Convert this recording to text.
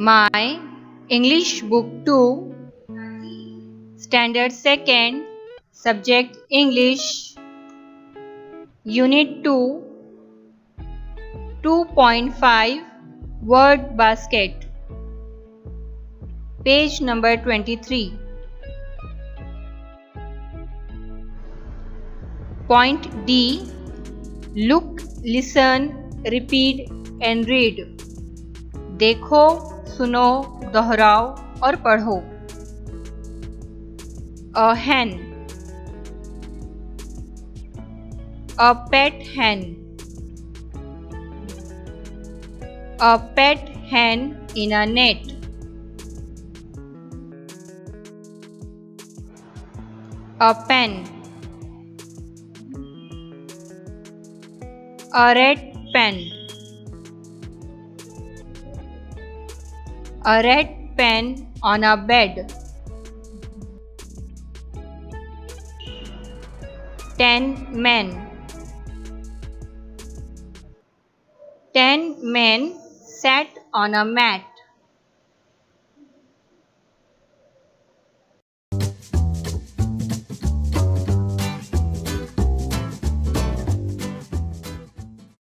My English Book 2, Standard 2nd, Subject English, Unit 2, 2.5 Word Basket, page number 23. Point D. Look, listen, repeat and read. देखो, सुनो, दोहराओ और पढ़ो. A hen. A pet hen. A pet hen in a net. A pen. A red pen. A red pen on a bed. 10 men. 10 men sat on a mat.